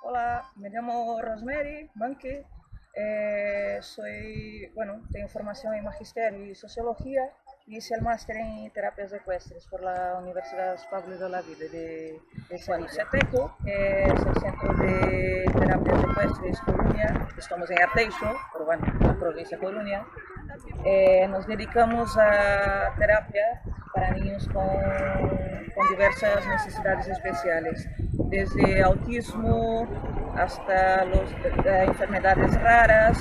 Hola, me llamo Rosemary Banque. Tengo formación en Magisterio y Sociología y hice el máster en Terapias Ecuestres por la Universidad Pablo de Olavide de Sevilla. CETECO, que es el Centro de Terapias Ecuestres Coruña. Estamos en Arteixo, pero bueno, la provincia de Coruña. Nos dedicamos a terapia para niños con diversas necesidades especiales, desde autismo hasta enfermedades raras,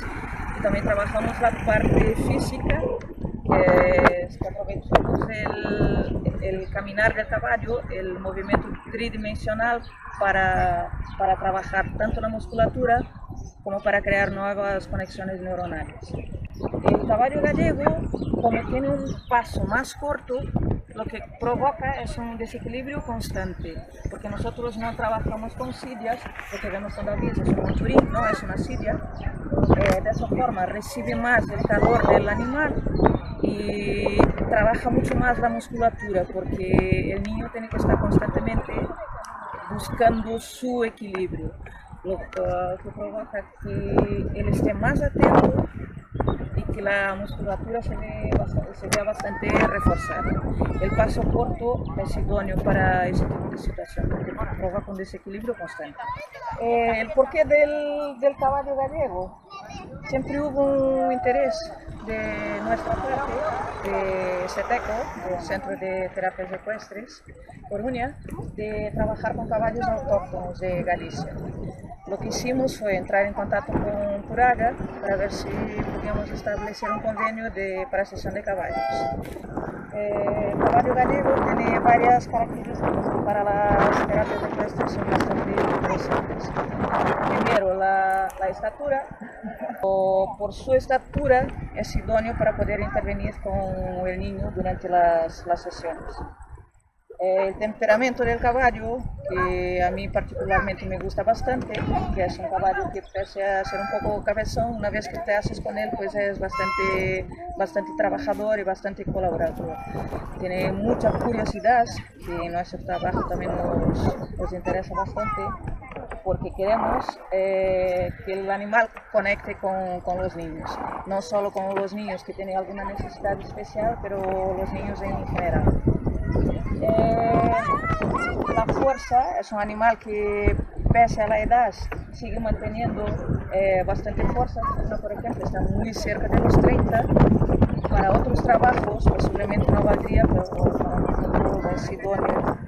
y también trabajamos la parte física, que aprovechamos el caminar del caballo, el movimiento tridimensional para trabajar tanto la musculatura como para crear nuevas conexiones neuronales. El caballo gallego, como tiene un paso más corto, lo que provoca es un desequilibrio constante, porque nosotros no trabajamos con sillas, lo que vemos con David es un monturín, no es una silla. De esa forma recibe más el calor del animal y trabaja mucho más la musculatura, porque el niño tiene que estar constantemente buscando su equilibrio, lo que provoca que él esté más atento y que la musculatura se vea bastante reforzada. El paso corto es idóneo para ese tipo de situación, porque provoca un desequilibrio constante. El porqué del caballo gallego. Siempre hubo un interés de nuestra parte, de CETECO, del Centro de Terapias Ecuestres Coruña, de trabajar con caballos autóctonos de Galicia. Lo que hicimos fue entrar en contacto con Puraga para ver si podíamos establecer un convenio para sesión de caballos. El caballo gallego tiene varias características que para las terapias ecuestres son bastante interesantes. Primero, la estatura. Por su estatura es idóneo para poder intervenir con el niño durante las sesiones. El temperamento del caballo, que a mí particularmente me gusta bastante, que es un caballo que pese a ser un poco cabezón, una vez que te haces con él, pues es bastante trabajador y bastante colaborador. Tiene mucha curiosidad, que en nuestro trabajo también nos interesa bastante, porque queremos que el animal conecte con los niños, no solo con los niños que tienen alguna necesidad especial, pero los niños en general. La fuerza es un animal que pese a la edad sigue manteniendo bastante fuerza. Uno, por ejemplo, está muy cerca de los 30. Para otros trabajos posiblemente no valdría, pero para nosotros es idóneo